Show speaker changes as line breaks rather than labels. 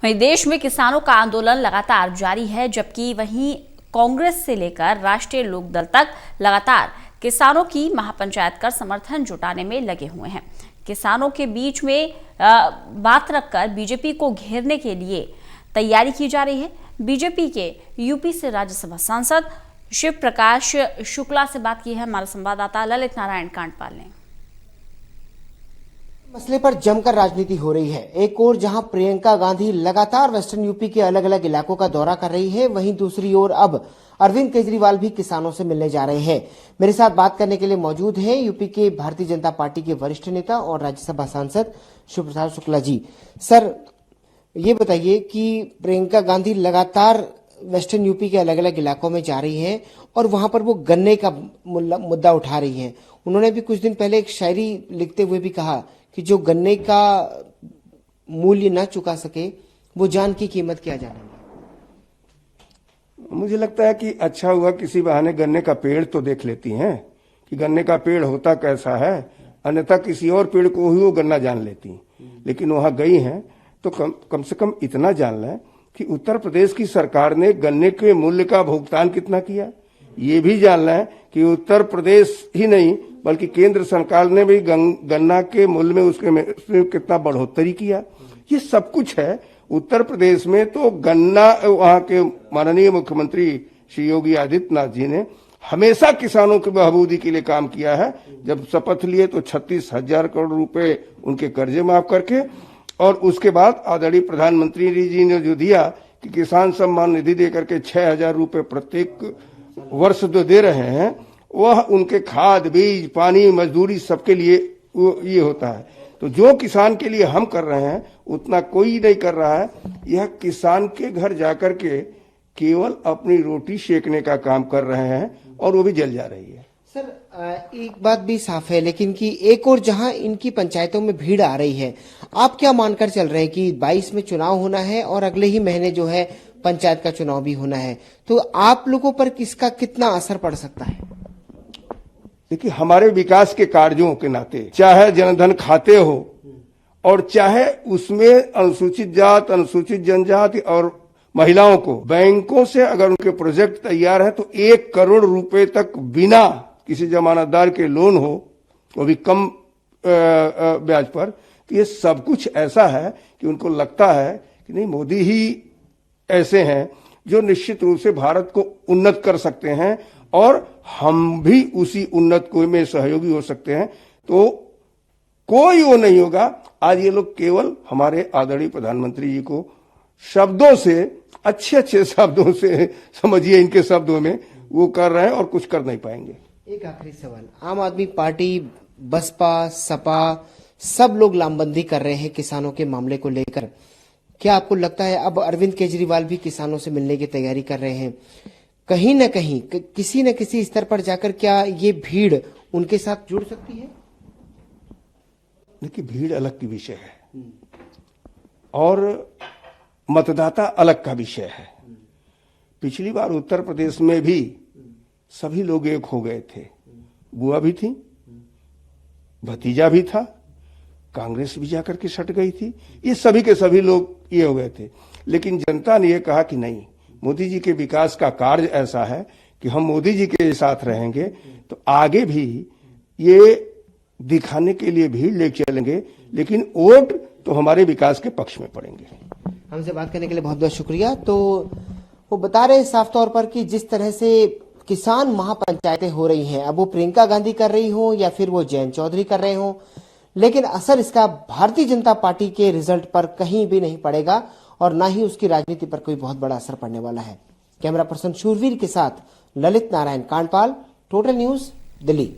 वहीं देश में किसानों का आंदोलन लगातार जारी है, जबकि वहीं कांग्रेस से लेकर राष्ट्रीय लोकदल तक लगातार किसानों की महापंचायत कर समर्थन जुटाने में लगे हुए हैं। किसानों के बीच में बात रखकर बीजेपी को घेरने के लिए तैयारी की जा रही है। बीजेपी के यूपी से राज्यसभा सांसद शिव प्रकाश शुक्ला से बात की है हमारे संवाददाता ललित नारायण कांडपाल ने।
मसले पर जमकर राजनीति हो रही है। एक ओर जहां प्रियंका गांधी लगातार वेस्टर्न यूपी के अलग अलग इलाकों का दौरा कर रही है, वहीं दूसरी ओर अब अरविंद केजरीवाल भी किसानों से मिलने जा रहे हैं। मेरे साथ बात करने के लिए मौजूद हैं यूपी के भारतीय जनता पार्टी के वरिष्ठ नेता और राज्यसभा सांसद शिव प्रकाश शुक्ला जी। सर, ये बताइए कि प्रियंका गांधी लगातार वेस्टर्न यूपी के अलग अलग इलाकों में जा रही हैं और वहां पर वो गन्ने का मुद्दा उठा रही हैं। उन्होंने भी कुछ दिन पहले एक शायरी लिखते हुए भी कहा कि जो गन्ने का मूल्य न चुका सके वो जान की कीमत क्या जानेंगे।
मुझे लगता है कि अच्छा हुआ किसी बहाने गन्ने का पेड़ तो देख लेती हैं कि गन्ने का पेड़ होता कैसा है, अन्यथा किसी और पेड़ को ही वो गन्ना जान लेती। लेकिन वहां गई हैं तो कम से कम इतना जान लें कि उत्तर प्रदेश की सरकार ने गन्ने के मूल्य का भुगतान कितना किया। ये भी जान लें कि उत्तर प्रदेश ही नहीं बल्कि केंद्र सरकार ने भी गन्ना के मूल्य में उसमें कितना बढ़ोतरी किया। ये सब कुछ है उत्तर प्रदेश में। तो गन्ना वहां के माननीय मुख्यमंत्री श्री योगी आदित्यनाथ जी ने हमेशा किसानों की बहबूदी के लिए काम किया है। जब शपथ लिए तो 36,000 करोड़ रुपए उनके कर्जे माफ करके, और उसके बाद आदरणीय प्रधानमंत्री जी ने जो दिया कि किसान सम्मान निधि देकर के 6,000 रुपए प्रत्येक वर्ष जो दे रहे हैं, वह उनके खाद, बीज, पानी, मजदूरी सबके लिए ये होता है। तो जो किसान के लिए हम कर रहे हैं उतना कोई नहीं कर रहा है। यह किसान के घर जाकर के केवल अपनी रोटी सेकने का काम कर रहे हैं और वो भी जल जा रही है।
सर, एक बात भी साफ है लेकिन कि एक और जहां इनकी पंचायतों में भीड़ आ रही है, आप क्या मानकर चल रहे हैं कि 22 में चुनाव होना है और अगले ही महीने जो है पंचायत का चुनाव भी होना है, तो आप लोगों पर किसका कितना असर पड़ सकता है?
देखिए, हमारे विकास के कार्यों के नाते चाहे जनधन खाते हो और चाहे उसमें अनुसूचित जात, अनुसूचित जनजाति और महिलाओं को बैंकों से अगर उनके प्रोजेक्ट तैयार है तो 1 करोड़ रुपए तक बिना किसी जमानतदार के लोन हो, वो भी कम ब्याज पर। तो ये सब कुछ ऐसा है कि उनको लगता है कि नहीं, मोदी ही ऐसे हैं जो निश्चित रूप से भारत को उन्नत कर सकते हैं और हम भी उसी उन्नत को में सहयोगी हो सकते हैं। तो कोई वो नहीं होगा। आज ये लोग केवल हमारे आदरणीय प्रधानमंत्री जी को शब्दों से, अच्छे अच्छे शब्दों से, समझिए इनके शब्दों में, वो कर रहे हैं और कुछ कर नहीं पाएंगे।
एक आखिरी सवाल, आम आदमी पार्टी, बसपा, सपा सब लोग लामबंदी कर रहे हैं किसानों के मामले को लेकर। क्या आपको लगता है अब अरविंद केजरीवाल भी किसानों से मिलने की तैयारी कर रहे हैं, कहीं न कहीं किसी न किसी स्तर पर जाकर क्या ये भीड़ उनके साथ जुड़ सकती है?
देखिए, भीड़ अलग की विषय है और मतदाता अलग का विषय है। पिछली बार उत्तर प्रदेश में भी सभी लोग एक हो गए थे। बुआ भी थी, भतीजा भी था, कांग्रेस भी जाकर के सट गई थी। ये सभी के सभी लोग ये हो गए थे। लेकिन जनता ने ये कहा कि नहीं, मोदी जी के विकास का कार्य ऐसा है कि हम मोदी जी के साथ रहेंगे। तो आगे भी ये दिखाने के लिए भीड़ लेके चलेंगे, लेकिन वोट तो हमारे विकास के पक्ष में पड़ेंगे।
हमसे बात करने के लिए बहुत बहुत शुक्रिया। तो वो बता रहे साफ तौर पर कि जिस तरह से किसान महापंचायतें हो रही हैं, अब वो प्रियंका गांधी कर रही हो या फिर वो जयंत चौधरी कर रहे हो, लेकिन असर इसका भारतीय जनता पार्टी के रिजल्ट पर कहीं भी नहीं पड़ेगा और ना ही उसकी राजनीति पर कोई बहुत बड़ा असर पड़ने वाला है। कैमरा पर्सन शूरवीर के साथ ललित नारायण कांडपाल, टोटल न्यूज, दिल्ली।